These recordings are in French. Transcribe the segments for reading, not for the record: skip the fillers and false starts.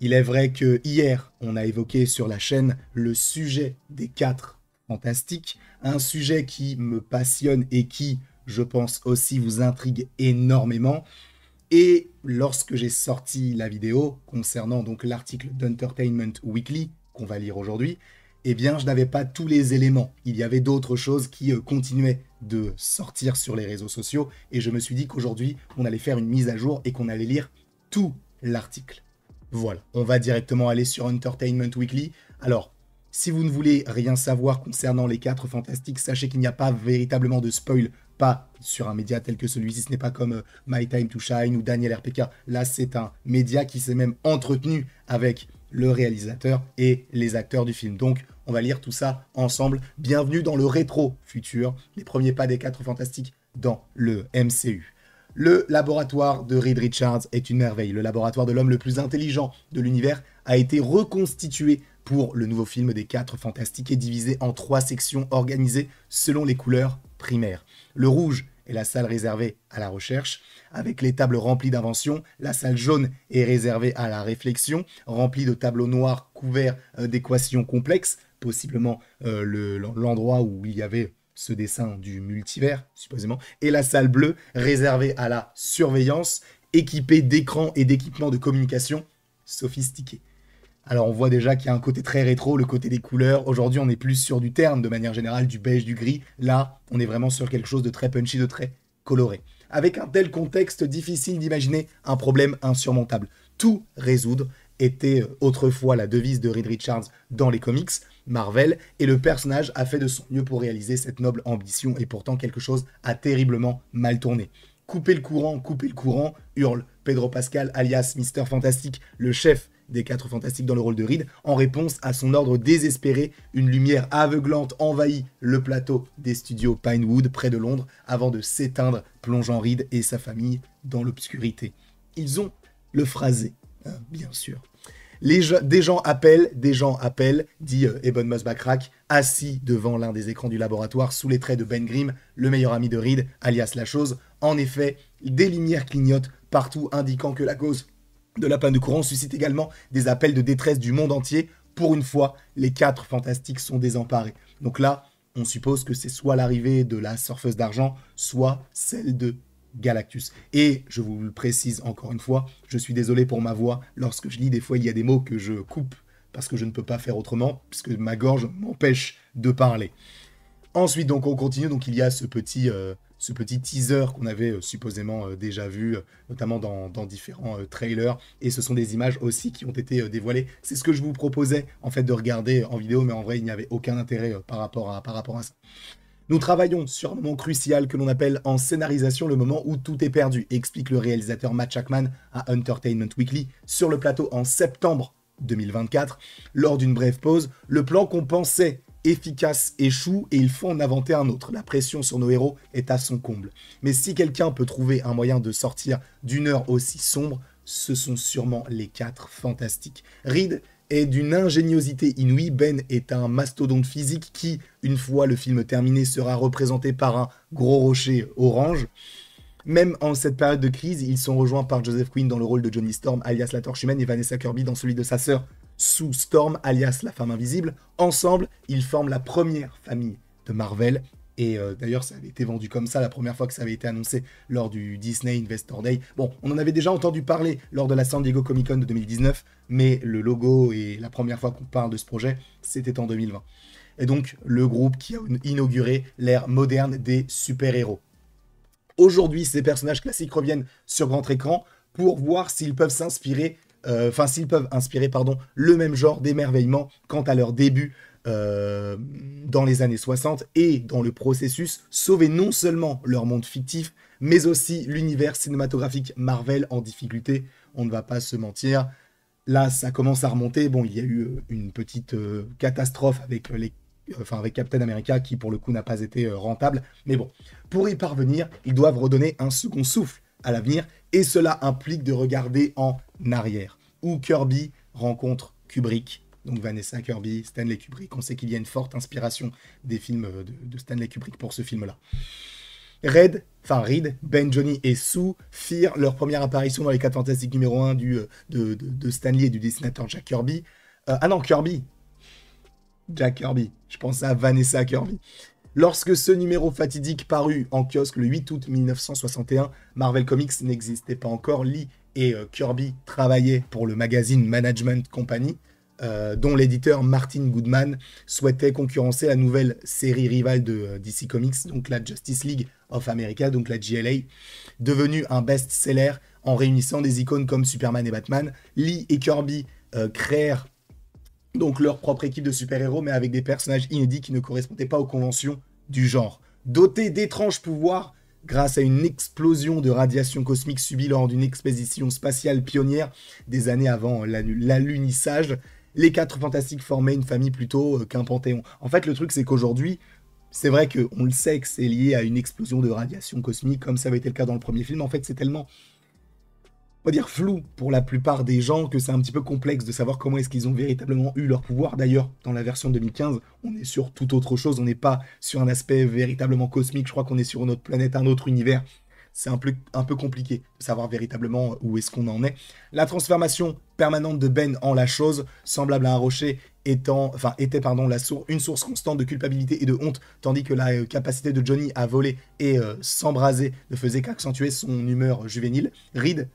Il est vrai que hier, on a évoqué sur la chaîne le sujet des 4 fantastiques, un sujet qui me passionne et qui, je pense aussi, vous intrigue énormément. Et lorsque j'ai sorti la vidéo concernant donc l'article d'Entertainment Weekly, qu'on va lire aujourd'hui, eh bien, je n'avais pas tous les éléments. Il y avait d'autres choses qui continuaient de sortir sur les réseaux sociaux, et je me suis dit qu'aujourd'hui, on allait faire une mise à jour et qu'on allait lire tout l'article. Voilà, on va directement aller sur Entertainment Weekly. Alors, si vous ne voulez rien savoir concernant les 4 fantastiques, sachez qu'il n'y a pas véritablement de spoil, pas sur un média tel que celui-ci, ce n'est pas comme My Time to Shine ou Daniel RPK. Là, c'est un média qui s'est même entretenu avec le réalisateur et les acteurs du film. Donc, on va lire tout ça ensemble. Bienvenue dans le rétro futur, les premiers pas des 4 fantastiques dans le MCU. Le laboratoire de Reed Richards est une merveille. Le laboratoire de l'homme le plus intelligent de l'univers a été reconstitué pour le nouveau film des 4 fantastiques et divisé en 3 sections organisées selon les couleurs primaires. Le rouge est la salle réservée à la recherche, avec les tables remplies d'inventions. La salle jaune est réservée à la réflexion, remplie de tableaux noirs couverts d'équations complexes, possiblement l'endroit où il y avait ce dessin du multivers, supposément, et la salle bleue, réservée à la surveillance, équipée d'écrans et d'équipements de communication sophistiqués. Alors on voit déjà qu'il y a un côté très rétro, le côté des couleurs. Aujourd'hui, on est plus sur du terne, de manière générale, du beige, du gris. Là, on est vraiment sur quelque chose de très punchy, de très coloré. Avec un tel contexte, difficile d'imaginer un problème insurmontable. Tout résoudre était autrefois la devise de Reed Richards dans les comics Marvel, et le personnage a fait de son mieux pour réaliser cette noble ambition, et pourtant quelque chose a terriblement mal tourné. Coupez le courant, hurle Pedro Pascal, alias Mister Fantastic, le chef des 4 fantastiques dans le rôle de Reed. En réponse à son ordre désespéré, une lumière aveuglante envahit le plateau des studios Pinewood près de Londres avant de s'éteindre, plongeant Reed et sa famille dans l'obscurité. Ils ont le phrasé, hein, bien sûr. Des gens appellent, dit Ebon Moss-Backrack, assis devant l'un des écrans du laboratoire sous les traits de Ben Grimm, le meilleur ami de Reed, alias La Chose. En effet, des lumières clignotent partout, indiquant que la cause de la panne de courant suscite également des appels de détresse du monde entier. Pour une fois, les 4 fantastiques sont désemparés. Donc là, on suppose que c'est soit l'arrivée de la surfeuse d'argent, soit celle de Galactus. Et je vous le précise encore une fois, je suis désolé pour ma voix. Lorsque je lis, des fois, il y a des mots que je coupe parce que je ne peux pas faire autrement, puisque ma gorge m'empêche de parler. Ensuite, donc, on continue. Donc, il y a ce petit teaser qu'on avait supposément déjà vu, notamment dans différents trailers. Et ce sont des images aussi qui ont été dévoilées. C'est ce que je vous proposais, en fait, de regarder en vidéo, mais en vrai, il n'y avait aucun intérêt par rapport à ça. Nous travaillons sur un moment crucial que l'on appelle en scénarisation le moment où tout est perdu, explique le réalisateur Matt Shakman à Entertainment Weekly sur le plateau en septembre 2024. Lors d'une brève pause, le plan qu'on pensait efficace échoue et il faut en inventer un autre. La pression sur nos héros est à son comble. Mais si quelqu'un peut trouver un moyen de sortir d'une heure aussi sombre, ce sont sûrement les 4 fantastiques. Reed est d'une ingéniosité inouïe. Ben est un mastodonte physique qui, une fois le film terminé, sera représenté par un gros rocher orange. Même en cette période de crise, ils sont rejoints par Joseph Quinn dans le rôle de Johnny Storm, alias la Torche Humaine, et Vanessa Kirby dans celui de sa sœur, Sue Storm, alias la Femme Invisible. Ensemble, ils forment la première famille de Marvel. Et d'ailleurs, ça avait été vendu comme ça la première fois que ça avait été annoncé lors du Disney Investor Day. Bon, on en avait déjà entendu parler lors de la San Diego Comic Con de 2019, mais le logo et la première fois qu'on parle de ce projet, c'était en 2020. Et donc, le groupe qui a inauguré l'ère moderne des super-héros. Aujourd'hui, ces personnages classiques reviennent sur grand écran pour voir s'ils peuvent s'inspirer, le même genre d'émerveillement quant à leur début dans les années 60 et dans le processus sauver non seulement leur monde fictif, mais aussi l'univers cinématographique Marvel en difficulté. On ne va pas se mentir. Là, ça commence à remonter. Bon, il y a eu une petite catastrophe avec avec Captain America qui, pour le coup, n'a pas été rentable. Mais bon, pour y parvenir, ils doivent redonner un second souffle à l'avenir et cela implique de regarder en arrière, où Kirby rencontre Kubrick. Donc Vanessa Kirby, Stanley Kubrick. On sait qu'il y a une forte inspiration des films de Stanley Kubrick pour ce film-là. Reed, Ben, Johnny et Sue firent leur première apparition dans les 4 Fantastiques numéro 1 de Stan Lee et du dessinateur Jack Kirby. Ah non, Kirby. Jack Kirby. Je pensais à Vanessa Kirby. Lorsque ce numéro fatidique parut en kiosque le 8 août 1961, Marvel Comics n'existait pas encore. Lee et Kirby travaillaient pour le magazine Management Company, dont l'éditeur Martin Goodman souhaitait concurrencer la nouvelle série rivale de DC Comics, donc la Justice League of America, donc la JLA, devenue un best-seller en réunissant des icônes comme Superman et Batman. Lee et Kirby créèrent donc leur propre équipe de super-héros, mais avec des personnages inédits qui ne correspondaient pas aux conventions du genre. Dotés d'étranges pouvoirs, grâce à une explosion de radiation cosmique subie lors d'une expédition spatiale pionnière des années avant l'alunissage, les 4 Fantastiques formaient une famille plutôt qu'un panthéon. En fait, le truc, c'est qu'aujourd'hui, c'est vrai qu'on le sait que c'est lié à une explosion de radiation cosmique, comme ça avait été le cas dans le premier film. En fait, c'est tellement, on va dire, flou pour la plupart des gens que c'est un petit peu complexe de savoir comment est-ce qu'ils ont véritablement eu leur pouvoir. D'ailleurs, dans la version 2015, on est sur toute autre chose, on n'est pas sur un aspect véritablement cosmique, je crois qu'on est sur une autre planète, un autre univers. C'est un peu compliqué de savoir véritablement où est-ce qu'on en est. La transformation permanente de Ben en la chose, semblable à un rocher, était une source constante de culpabilité et de honte, tandis que la capacité de Johnny à voler et s'embraser ne faisait qu'accentuer son humeur juvénile. Reed,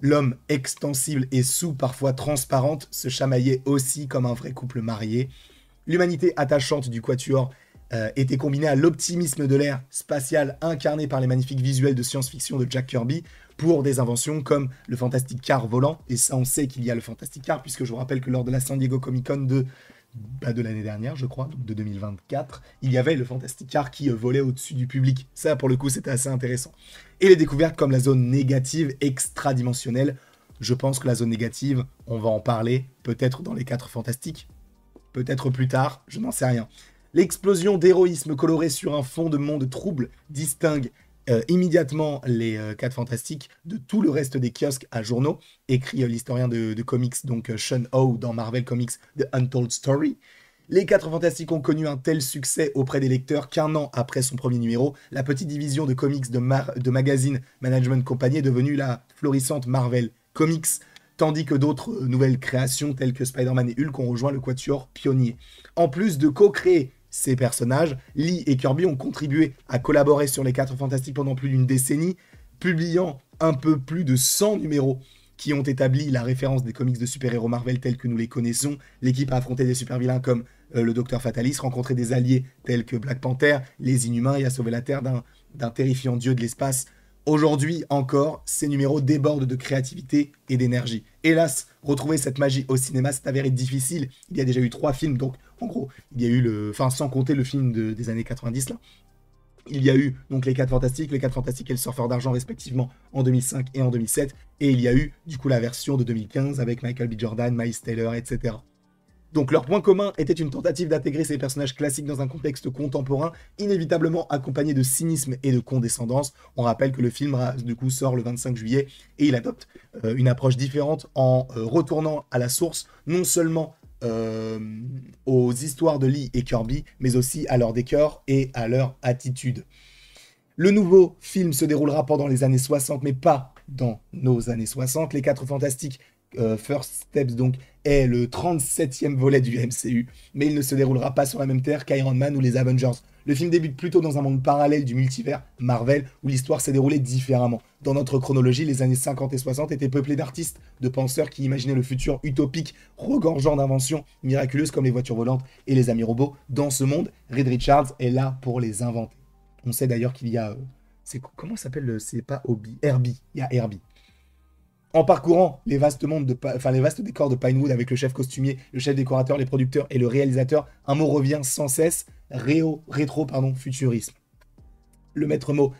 l'homme extensible et Sue parfois transparente, se chamaillaient aussi comme un vrai couple marié. L'humanité attachante du Quatuor était combinée à l'optimisme de l'ère spatiale incarné par les magnifiques visuels de science-fiction de Jack Kirby pour des inventions comme le Fantastic Car volant. Et ça, on sait qu'il y a le Fantastic Car, puisque je vous rappelle que lors de la San Diego Comic-Con de l'année dernière, je crois, donc de 2024, il y avait le Fantastic Car qui volait au-dessus du public. Ça, pour le coup, c'était assez intéressant. Et les découvertes comme la zone négative extradimensionnelle. Je pense que la zone négative, on va en parler peut-être dans les 4 Fantastiques, peut-être plus tard, je n'en sais rien. L'explosion d'héroïsme coloré sur un fond de monde trouble distingue immédiatement les 4 Fantastiques de tout le reste des kiosques à journaux, écrit l'historien de comics, donc Sean Howe dans Marvel Comics The Untold Story. Les 4 Fantastiques ont connu un tel succès auprès des lecteurs qu'un an après son premier numéro, la petite division de comics de magazine Management Company est devenue la florissante Marvel Comics, tandis que d'autres nouvelles créations telles que Spider-Man et Hulk ont rejoint le Quatuor pionnier. En plus de co-créer ces personnages, Lee et Kirby ont contribué à collaborer sur les 4 Fantastiques pendant plus d'une décennie, publiant un peu plus de 100 numéros qui ont établi la référence des comics de super-héros Marvel tels que nous les connaissons. L'équipe a affronté des super-vilains comme le Docteur Fatalis, rencontré des alliés tels que Black Panther, les Inhumains et a sauvé la Terre d'un terrifiant dieu de l'espace. Aujourd'hui encore, ces numéros débordent de créativité et d'énergie. Hélas, retrouver cette magie au cinéma s'est avéré difficile. Il y a déjà eu 3 films, donc en gros, il y a eu sans compter le film des années 90 là. Il y a eu donc les 4 Fantastiques et le Surfeur d'Argent respectivement en 2005 et en 2007. Et il y a eu du coup la version de 2015 avec Michael B. Jordan, Miles Taylor, etc. Donc leur point commun était une tentative d'intégrer ces personnages classiques dans un contexte contemporain, inévitablement accompagné de cynisme et de condescendance. On rappelle que le film du coup sort le 25 juillet et il adopte une approche différente en retournant à la source, non seulement aux histoires de Lee et Kirby, mais aussi à leur décor et à leur attitude. Le nouveau film se déroulera pendant les années 60, mais pas dans nos années 60. Les 4 Fantastiques First Steps donc est le 37e volet du MCU, mais il ne se déroulera pas sur la même terre qu'Iron Man ou les Avengers. Le film débute plutôt dans un monde parallèle du multivers Marvel, où l'histoire s'est déroulée différemment. Dans notre chronologie, les années 50 et 60 étaient peuplées d'artistes, de penseurs qui imaginaient le futur utopique, regorgeant d'inventions miraculeuses comme les voitures volantes et les amis robots. Dans ce monde, Reed Richards est là pour les inventer. On sait d'ailleurs qu'il y a... comment s'appelle c'est pas Obi, Herbie. Il y a Herbie. En parcourant les vastes décors de Pinewood avec le chef costumier, le chef décorateur, les producteurs et le réalisateur, un mot revient sans cesse, futurisme. Le maître mot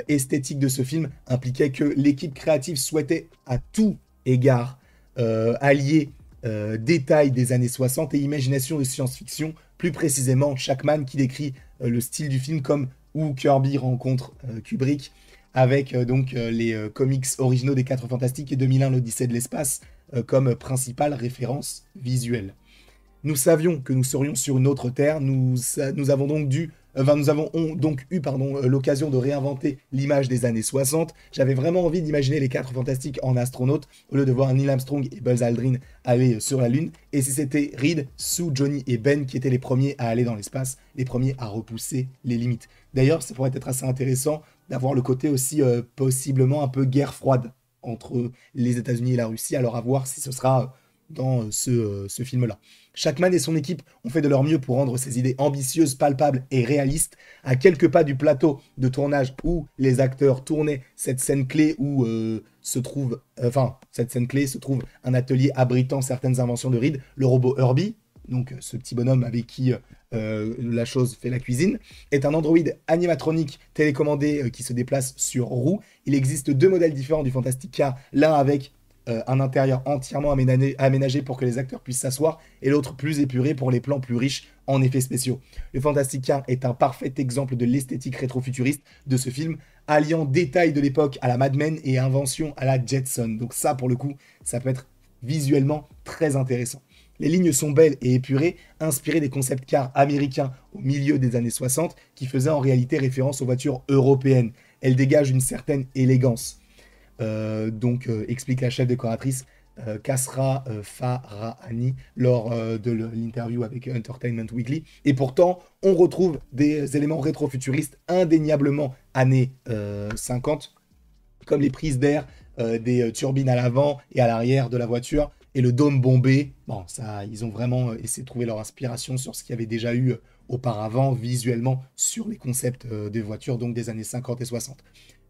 esthétique de ce film impliquait que l'équipe créative souhaitait à tout égard allier détails des années 60 et imagination de science-fiction, plus précisément Shackman qui décrit le style du film comme où Kirby rencontre Kubrick, avec les comics originaux des 4 Fantastiques et 2001 l'Odyssée de l'espace comme principale référence visuelle. Nous savions que nous serions sur une autre Terre, nous avons donc eu l'occasion de réinventer l'image des années 60. J'avais vraiment envie d'imaginer les 4 fantastiques en astronautes, au lieu de voir Neil Armstrong et Buzz Aldrin aller sur la Lune. Et si c'était Reed, Sue, Johnny et Ben qui étaient les premiers à aller dans l'espace, les premiers à repousser les limites. D'ailleurs, ça pourrait être assez intéressant d'avoir le côté aussi possiblement un peu guerre froide entre les États-Unis et la Russie, alors à voir si ce sera dans ce film-là. Shackman et son équipe ont fait de leur mieux pour rendre ces idées ambitieuses, palpables et réalistes. À quelques pas du plateau de tournage où les acteurs tournaient cette scène clé où cette scène clé se trouve un atelier abritant certaines inventions de Reed, le robot Herbie, donc ce petit bonhomme avec qui la chose fait la cuisine, est un androïde animatronique télécommandé qui se déplace sur roue. Il existe 2 modèles différents du Fantastic Car, l'un avec un intérieur entièrement aménagé pour que les acteurs puissent s'asseoir, et l'autre plus épuré pour les plans plus riches en effets spéciaux. Le Fantastic Car est un parfait exemple de l'esthétique rétro-futuriste de ce film, alliant détails de l'époque à la Mad Men et inventions à la Jetson. Donc ça, pour le coup, ça peut être visuellement très intéressant. Les lignes sont belles et épurées, inspirées des concept cars américains au milieu des années 60, qui faisaient en réalité référence aux voitures européennes. Elles dégagent une certaine élégance. Explique la chef décoratrice Kasra Farahani lors de l'interview avec Entertainment Weekly. Et pourtant, on retrouve des éléments rétro-futuristes indéniablement années 50, comme les prises d'air, des turbines à l'avant et à l'arrière de la voiture, et le dôme bombé. Bon, ça, ils ont vraiment essayé de trouver leur inspiration sur ce qu'il y avait déjà eu auparavant, visuellement, sur les concepts des voitures, donc des années 50 et 60.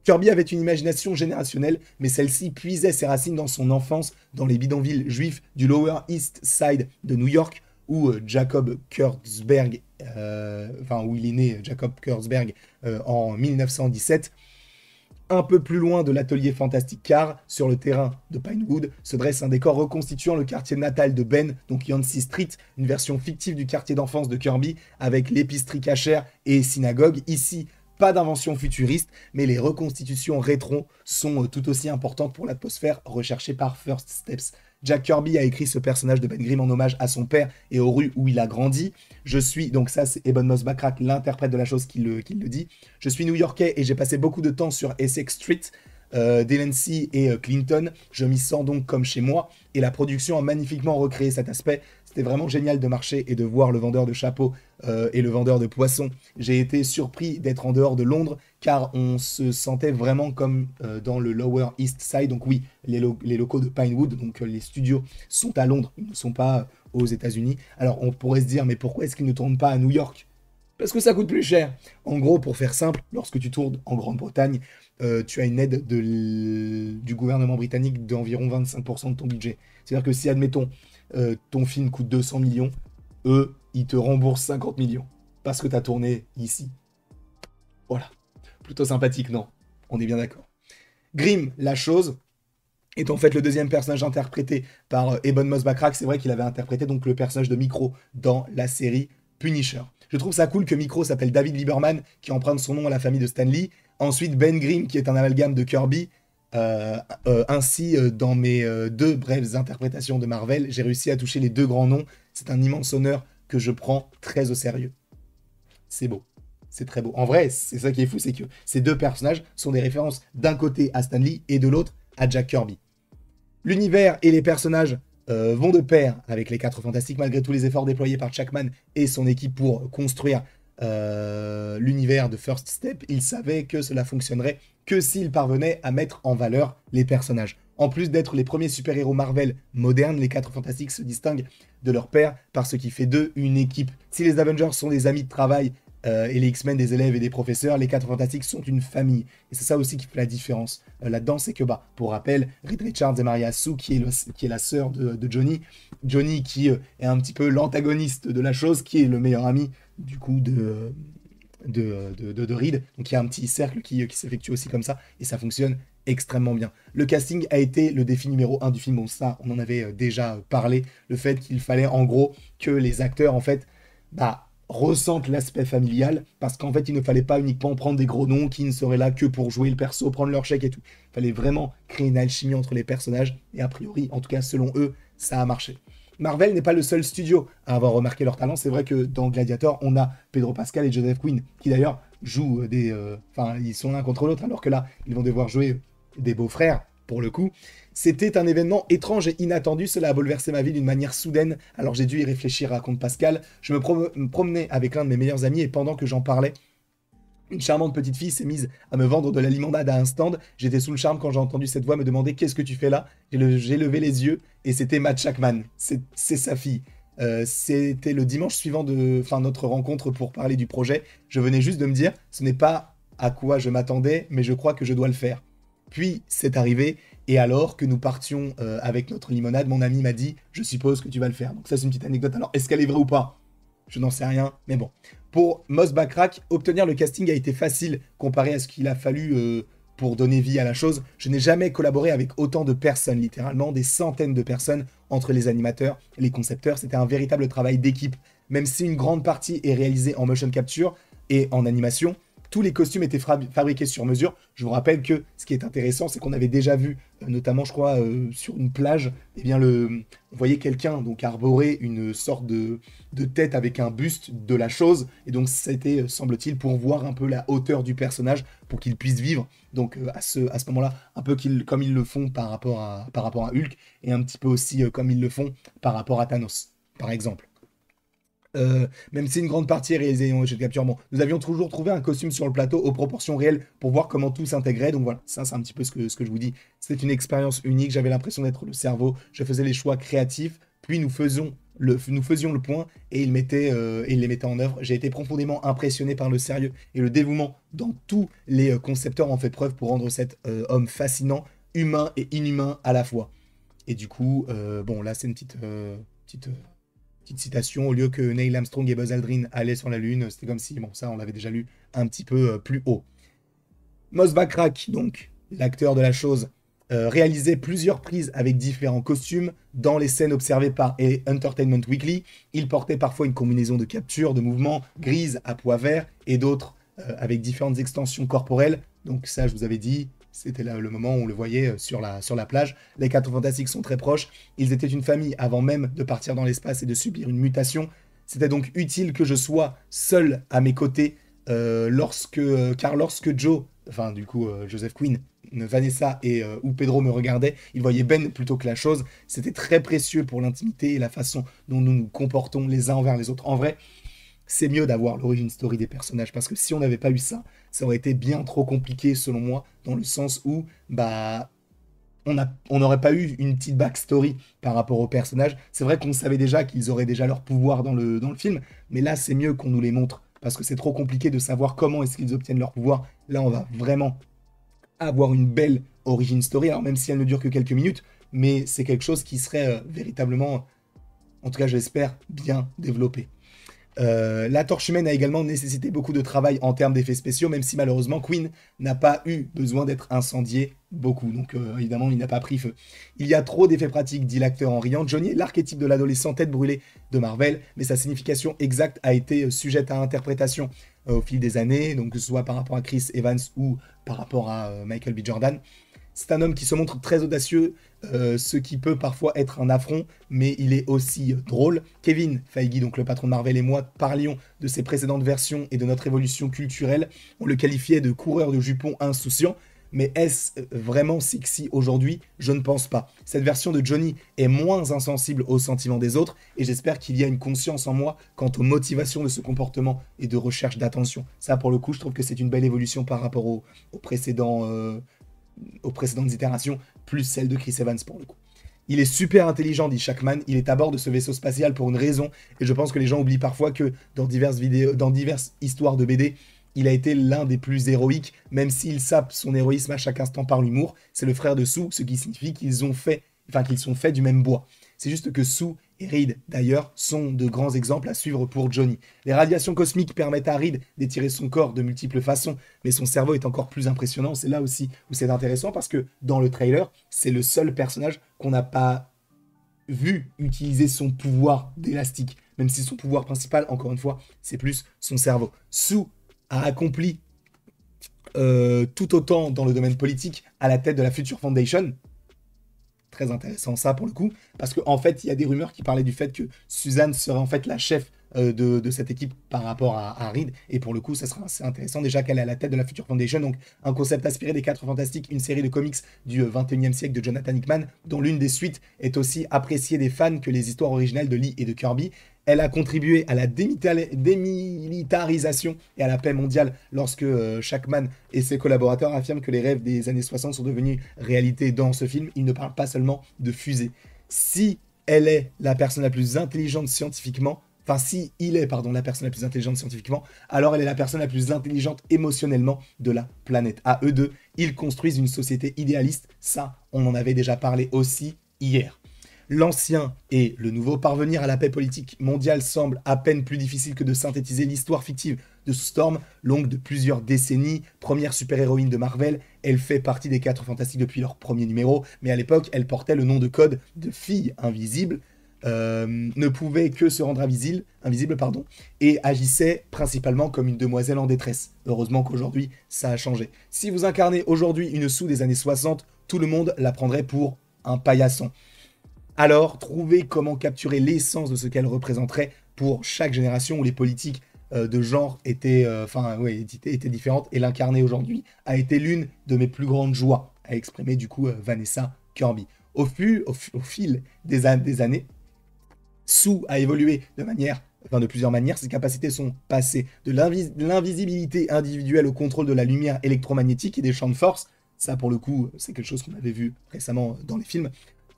Kirby avait une imagination générationnelle, mais celle-ci puisait ses racines dans son enfance, dans les bidonvilles juifs du Lower East Side de New York, où Jacob Kurtzberg, où il est né, Jacob Kurtzberg, en 1917. Un peu plus loin de l'atelier Fantastic Car, sur le terrain de Pinewood, se dresse un décor reconstituant le quartier natal de Ben, donc Yancey Street, une version fictive du quartier d'enfance de Kirby, avec l'épicerie cachère et synagogue. Ici, pas d'invention futuriste, mais les reconstitutions rétro sont tout aussi importantes pour l'atmosphère recherchée par First Steps. Jack Kirby a écrit ce personnage de Ben Grimm en hommage à son père et aux rues où il a grandi. Donc ça c'est Eben Moss Backrack, l'interprète de la chose qui le dit. Je suis new-yorkais et j'ai passé beaucoup de temps sur Essex Street, Delancey et Clinton. Je m'y sens donc comme chez moi, et la production a magnifiquement recréé cet aspect. C'était vraiment génial de marcher et de voir le vendeur de chapeaux et le vendeur de poissons. J'ai été surpris d'être en dehors de Londres, car on se sentait vraiment comme dans le Lower East Side. Donc oui, les locaux de Pinewood, donc les studios, sont à Londres, ils ne sont pas aux États-Unis. Alors on pourrait se dire, mais pourquoi est-ce qu'ils ne tournent pas à New York ? Parce que ça coûte plus cher. En gros, pour faire simple, lorsque tu tournes en Grande-Bretagne, tu as une aide du gouvernement britannique d'environ 25% de ton budget. C'est-à-dire que si, admettons, ton film coûte 200 millions, eux, ils te remboursent 50 millions. Parce que tu as tourné ici. Voilà. Plutôt sympathique, non ? On est bien d'accord. Grimm, la chose, est en fait le deuxième personnage interprété par Eben Moss Backrack. C'est vrai qu'il avait interprété donc le personnage de Micro dans la série Punisher. Je trouve ça cool que Micro s'appelle David Lieberman, qui emprunte son nom à la famille de Stan Lee. Ensuite, Ben Grimm, qui est un amalgame de Kirby. Ainsi, dans mes 2 brèves interprétations de Marvel, j'ai réussi à toucher les 2 grands noms. C'est un immense honneur que je prends très au sérieux. C'est beau. C'est très beau. En vrai, c'est ça qui est fou, c'est que ces 2 personnages sont des références d'un côté à Stan Lee et de l'autre à Jack Kirby. L'univers et les personnages vont de pair avec les 4 Fantastiques, malgré tous les efforts déployés par Shackman et son équipe pour construire l'univers de First Step. Il savait que cela fonctionnerait que s'il parvenait à mettre en valeur les personnages. En plus d'être les premiers super-héros Marvel modernes, les 4 Fantastiques se distinguent de leur père par ce qui fait d'eux une équipe. Si les Avengers sont des amis de travail et les X-Men des élèves et des professeurs, les 4 Fantastiques sont une famille. Et c'est ça aussi qui fait la différence là-dedans, c'est que, pour rappel, Reed Richards et Maria Sue, qui est la sœur de Johnny, Johnny qui est un petit peu l'antagoniste de la chose, qui est le meilleur ami du coup de Reed. Donc il y a un petit cercle qui s'effectue aussi comme ça, et ça fonctionne extrêmement bien. Le casting a été le défi numéro 1 du film. Bon, ça, on en avait déjà parlé, le fait qu'il fallait en gros que les acteurs en fait ressentent l'aspect familial, parce qu'en fait il ne fallait pas uniquement prendre des gros noms qui ne seraient là que pour jouer le perso, prendre leur chèque et tout. Il fallait vraiment créer une alchimie entre les personnages, et a priori, en tout cas selon eux, ça a marché. Marvel n'est pas le seul studio à avoir remarqué leur talent. C'est vrai que dans Gladiator, on a Pedro Pascal et Joseph Quinn, qui d'ailleurs jouent Enfin, ils sont l'un contre l'autre, alors que là, ils vont devoir jouer des beaux-frères, pour le coup. C'était un événement étrange et inattendu. Cela a bouleversé ma vie d'une manière soudaine. Alors j'ai dû y réfléchir, raconte Pascal. Je me promenais avec l'un de mes meilleurs amis et pendant que j'en parlais, une charmante petite fille s'est mise à me vendre de la limonade à un stand. J'étais sous le charme quand j'ai entendu cette voix me demander qu'est-ce que tu fais là. J'ai levé les yeux et c'était Matt Shakman. C'est sa fille. C'était le dimanche suivant notre rencontre pour parler du projet. Je venais juste de me dire, ce n'est pas à quoi je m'attendais, mais je crois que je dois le faire. Puis c'est arrivé, et alors que nous partions avec notre limonade, mon ami m'a dit, je suppose que tu vas le faire. Donc ça c'est une petite anecdote. Alors est-ce qu'elle est vraie ou pas? Je n'en sais rien, mais bon. Pour Mos Backrack, obtenir le casting a été facile comparé à ce qu'il a fallu pour donner vie à la chose. Je n'ai jamais collaboré avec autant de personnes, littéralement des centaines de personnes entre les animateurs et les concepteurs. C'était un véritable travail d'équipe. Même si une grande partie est réalisée en motion capture et en animation, tous les costumes étaient fabriqués sur mesure. Je vous rappelle que ce qui est intéressant, c'est qu'on avait déjà vu, notamment, je crois, sur une plage, eh bien, on voyait quelqu'un donc arborer une sorte de tête avec un buste de la chose. Et donc, c'était, semble-t-il, pour voir un peu la hauteur du personnage, pour qu'il puisse vivre. Donc, à ce moment-là, un peu comme ils le font par rapport à Hulk, et un petit peu aussi comme ils le font par rapport à Thanos, par exemple. Même si une grande partie est réalisée en jeu de capture, bon, nous avions toujours trouvé un costume sur le plateau aux proportions réelles pour voir comment tout s'intégrait. Donc voilà, ça c'est un petit peu ce que je vous dis. C'était une expérience unique, j'avais l'impression d'être le cerveau, je faisais les choix créatifs, puis nous faisions le point et il les mettait en œuvre. J'ai été profondément impressionné par le sérieux et le dévouement dont tous les concepteurs ont fait preuve pour rendre cet homme fascinant, humain et inhumain à la fois. Et du coup, bon là c'est une petite citation, au lieu que Neil Armstrong et Buzz Aldrin allaient sur la Lune, c'était comme si, bon, ça, on l'avait déjà lu un petit peu plus haut. Mos Backrack, donc, l'acteur de la chose, réalisait plusieurs prises avec différents costumes dans les scènes observées par Entertainment Weekly. Il portait parfois une combinaison de capture, de mouvements grise à pois vert et d'autres avec différentes extensions corporelles. Donc ça, je vous avais dit, c'était là le moment où on le voyait sur la plage. Les 4 Fantastiques sont très proches. Ils étaient une famille avant même de partir dans l'espace et de subir une mutation. C'était donc utile que je sois seul à mes côtés car lorsque Joe, enfin du coup Joseph Quinn, Vanessa ou Pedro me regardaient, ils voyaient Ben plutôt que la chose. C'était très précieux pour l'intimité et la façon dont nous nous comportons les uns envers les autres. En vrai, c'est mieux d'avoir l'origin story des personnages parce que si on n'avait pas eu ça, ça aurait été bien trop compliqué selon moi, dans le sens où bah on n'aurait pas eu une petite backstory par rapport aux personnages. C'est vrai qu'on savait déjà qu'ils auraient déjà leur pouvoir dans le film, mais là c'est mieux qu'on nous les montre parce que c'est trop compliqué de savoir comment est-ce qu'ils obtiennent leur pouvoir. Là on va vraiment avoir une belle origin story, alors même si elle ne dure que quelques minutes, mais c'est quelque chose qui serait véritablement, en tout cas j'espère, bien développé. La Torche Humaine a également nécessité beaucoup de travail en termes d'effets spéciaux, même si malheureusement Queen n'a pas eu besoin d'être incendié beaucoup. Donc évidemment, il n'a pas pris feu. Il y a trop d'effets pratiques, dit l'acteur en riant. Johnny est l'archétype de l'adolescent tête brûlée de Marvel, mais sa signification exacte a été sujette à interprétation au fil des années, donc que ce soit par rapport à Chris Evans ou par rapport à Michael B. Jordan. C'est un homme qui se montre très audacieux, ce qui peut parfois être un affront, mais il est aussi drôle. Kevin Feige, donc le patron de Marvel, et moi parlions de ses précédentes versions et de notre évolution culturelle. On le qualifiait de coureur de jupons insouciant, mais est-ce vraiment sexy aujourd'hui? Je ne pense pas. Cette version de Johnny est moins insensible aux sentiments des autres, et j'espère qu'il y a une conscience en moi quant aux motivations de ce comportement et de recherche d'attention. Ça, pour le coup, je trouve que c'est une belle évolution par rapport aux précédentes itérations, plus celle de Chris Evans pour le coup. Il est super intelligent, dit Shackman, il est à bord de ce vaisseau spatial pour une raison, et je pense que les gens oublient parfois que dans diverses histoires de BD, il a été l'un des plus héroïques, même s'il sape son héroïsme à chaque instant par l'humour. C'est le frère de Sue, ce qui signifie qu'ils sont faits du même bois. C'est juste que Sue et Reed, d'ailleurs, sont de grands exemples à suivre pour Johnny. Les radiations cosmiques permettent à Reed d'étirer son corps de multiples façons, mais son cerveau est encore plus impressionnant. C'est là aussi où c'est intéressant, parce que dans le trailer, c'est le seul personnage qu'on n'a pas vu utiliser son pouvoir d'élastique, même si son pouvoir principal, encore une fois, c'est plus son cerveau. Sue a accompli tout autant dans le domaine politique à la tête de la Future Foundation, très intéressant ça pour le coup, parce qu'en fait, il y a des rumeurs qui parlaient du fait que Suzanne serait en fait la chef de cette équipe par rapport à Reed, et pour le coup, ça sera assez intéressant déjà qu'elle est à la tête de la Future Foundation, donc un concept inspiré des 4 Fantastiques, une série de comics du 21e siècle de Jonathan Hickman, dont l'une des suites est aussi appréciée des fans que les histoires originales de Lee et de Kirby. Elle a contribué à la démilitarisation et à la paix mondiale lorsque Shackman et ses collaborateurs affirment que les rêves des années 60 sont devenus réalité dans ce film. Il ne parle pas seulement de fusée. Si elle est la personne la plus intelligente scientifiquement, enfin si il est, pardon, la personne la plus intelligente scientifiquement, alors elle est la personne la plus intelligente émotionnellement de la planète. À eux deux, ils construisent une société idéaliste. Ça, on en avait déjà parlé aussi hier. L'ancien et le nouveau parvenir à la paix politique mondiale semble à peine plus difficile que de synthétiser l'histoire fictive de Storm, longue de plusieurs décennies, première super-héroïne de Marvel. Elle fait partie des 4 Fantastiques depuis leur premier numéro, mais à l'époque, elle portait le nom de code de fille invisible, ne pouvait que se rendre invisible, et agissait principalement comme une demoiselle en détresse. Heureusement qu'aujourd'hui, ça a changé. Si vous incarnez aujourd'hui une Sue des années 60, tout le monde la prendrait pour un paillasson. Alors, trouvez comment capturer l'essence de ce qu'elle représenterait pour chaque génération où les politiques de genre étaient différentes, et l'incarner aujourd'hui a été l'une de mes plus grandes joies, a exprimé du coup Vanessa Kirby. Au fil des années, Sue a évolué de plusieurs manières. Ses capacités sont passées de l'invisibilité individuelle au contrôle de la lumière électromagnétique et des champs de force. Ça, pour le coup, c'est quelque chose qu'on avait vu récemment dans les films,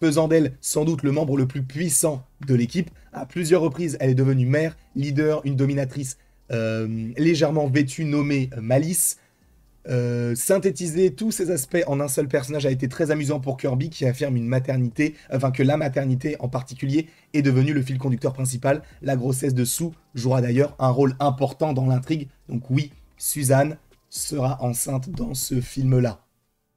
faisant d'elle sans doute le membre le plus puissant de l'équipe. À plusieurs reprises, elle est devenue mère, leader, une dominatrice légèrement vêtue nommée Malice. Synthétiser tous ces aspects en un seul personnage a été très amusant pour Kirby, qui affirme que la maternité en particulier est devenue le fil conducteur principal. La grossesse de Sue jouera d'ailleurs un rôle important dans l'intrigue. Donc oui, Suzanne sera enceinte dans ce film-là.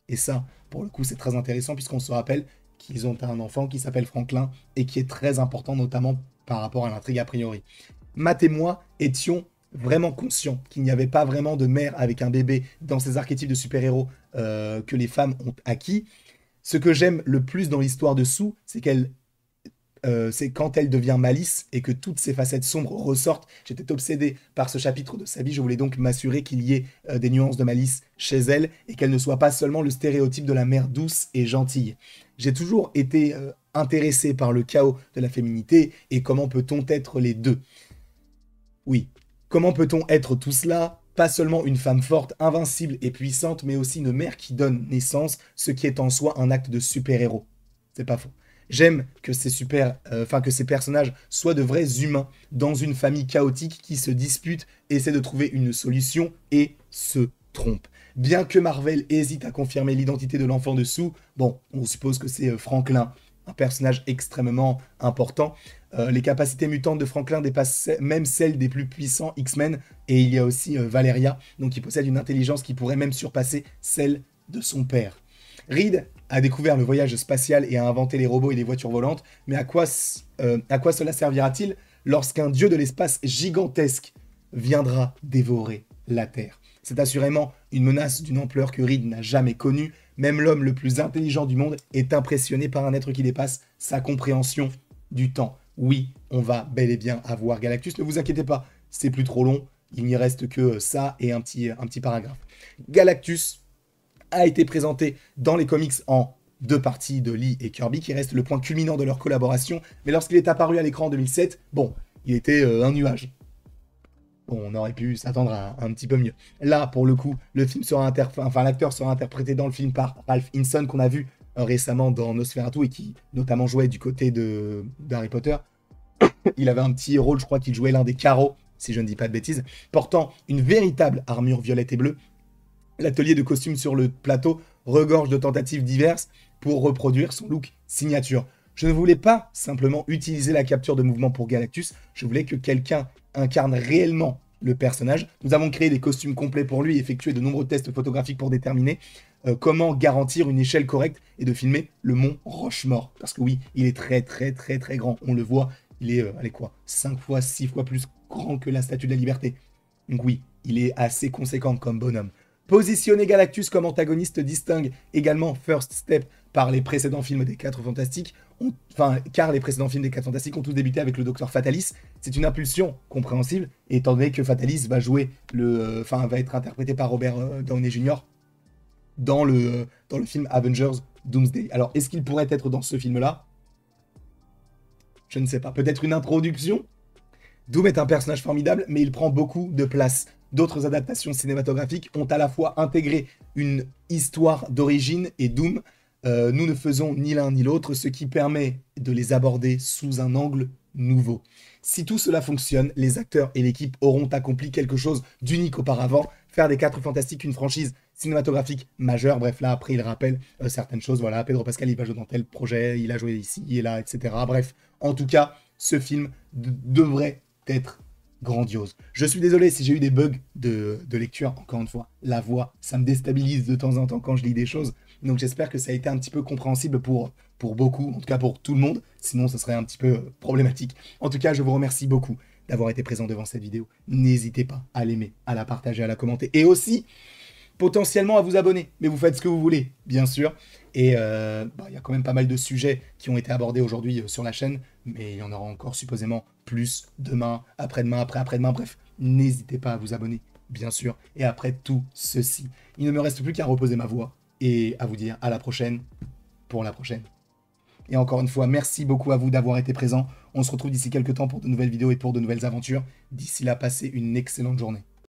Et ça, pour le coup, c'est très intéressant puisqu'on se rappelle qu'ils ont un enfant qui s'appelle Franklin et qui est très important, notamment par rapport à l'intrigue a priori. Matt et moi étions vraiment conscients qu'il n'y avait pas vraiment de mère avec un bébé dans ces archétypes de super-héros que les femmes ont acquis. Ce que j'aime le plus dans l'histoire de Sue, c'est quand elle devient Malice et que toutes ses facettes sombres ressortent. J'étais obsédé par ce chapitre de sa vie, je voulais donc m'assurer qu'il y ait des nuances de malice chez elle et qu'elle ne soit pas seulement le stéréotype de la mère douce et gentille. J'ai toujours été intéressé par le chaos de la féminité et comment peut-on être les deux. Oui, comment peut-on être tout cela? Pas seulement une femme forte, invincible et puissante, mais aussi une mère qui donne naissance, ce qui est en soi un acte de super-héros. C'est pas faux. J'aime que ces personnages soient de vrais humains dans une famille chaotique qui se dispute, essaie de trouver une solution et se trompe. Bien que Marvel hésite à confirmer l'identité de l'enfant de Sue, bon, on suppose que c'est Franklin, un personnage extrêmement important. Les capacités mutantes de Franklin dépassent même celles des plus puissants X-Men, et il y a aussi Valeria, donc il possède une intelligence qui pourrait même surpasser celle de son père. Reed a découvert le voyage spatial et a inventé les robots et les voitures volantes, mais à quoi cela servira-t-il lorsqu'un dieu de l'espace gigantesque viendra dévorer la Terre? C'est assurément une menace d'une ampleur que Reed n'a jamais connue. Même l'homme le plus intelligent du monde est impressionné par un être qui dépasse sa compréhension du temps. Oui, on va bel et bien avoir Galactus, ne vous inquiétez pas, c'est plus trop long, il n'y reste que ça et un petit paragraphe. Galactus a été présenté dans les comics en 2 parties de Lee et Kirby, qui reste le point culminant de leur collaboration, mais lorsqu'il est apparu à l'écran en 2007, bon, il était un nuage. Bon, on aurait pu s'attendre à un petit peu mieux. Là, pour le coup, l'acteur sera interprété dans le film par Ralph Hinson, qu'on a vu récemment dans Nosferatu et qui notamment jouait du côté d'Harry Potter. Il avait un petit rôle, je crois qu'il jouait l'un des carreaux, si je ne dis pas de bêtises, portant une véritable armure violette et bleue. L'atelier de costumes sur le plateau regorge de tentatives diverses pour reproduire son look signature. Je ne voulais pas simplement utiliser la capture de mouvement pour Galactus, je voulais que quelqu'un incarne réellement le personnage. Nous avons créé des costumes complets pour lui et effectué de nombreux tests photographiques pour déterminer comment garantir une échelle correcte et de filmer le mont Rochemort. Parce que oui, il est très très très très grand, on le voit, il est 5 fois, 6 fois plus grand que la Statue de la Liberté. Donc oui, il est assez conséquent comme bonhomme. Positionner Galactus comme antagoniste distingue également First Step par les précédents films des 4 Fantastiques, car les précédents films des 4 Fantastiques ont tous débuté avec le Docteur Fatalis. C'est une impulsion compréhensible, étant donné que Fatalis va va être interprété par Robert Downey Jr. Dans le film Avengers Doomsday. Alors, est-ce qu'il pourrait être dans ce film-là? Je ne sais pas. Peut-être une introduction? Doom est un personnage formidable, mais il prend beaucoup de place. D'autres adaptations cinématographiques ont à la fois intégré une histoire d'origine et Doom. Nous ne faisons ni l'un ni l'autre, ce qui permet de les aborder sous un angle nouveau. Si tout cela fonctionne, les acteurs et l'équipe auront accompli quelque chose d'unique auparavant. Faire des 4 Fantastiques une franchise cinématographique majeure. Bref, là, après, il rappelle certaines choses. Voilà, Pedro Pascal, il va jouer dans tel projet, il a joué ici et là, etc. Bref, en tout cas, ce film devrait être grandiose. Je suis désolé si j'ai eu des bugs de lecture. Encore une fois, la voix, ça me déstabilise de temps en temps quand je lis des choses. Donc j'espère que ça a été un petit peu compréhensible pour beaucoup, en tout cas pour tout le monde. Sinon, ça serait un petit peu problématique. En tout cas, je vous remercie beaucoup d'avoir été présent devant cette vidéo. N'hésitez pas à l'aimer, à la partager, à la commenter. Et aussi, potentiellement à vous abonner. Mais vous faites ce que vous voulez, bien sûr. Et y a quand même pas mal de sujets qui ont été abordés aujourd'hui sur la chaîne. Mais il y en aura encore supposément plus demain, après-demain, après-après-demain. Bref, n'hésitez pas à vous abonner, bien sûr. Et après tout ceci, il ne me reste plus qu'à reposer ma voix et à vous dire à la prochaine pour la prochaine. Et encore une fois, merci beaucoup à vous d'avoir été présents. On se retrouve d'ici quelques temps pour de nouvelles vidéos et pour de nouvelles aventures. D'ici là, passez une excellente journée.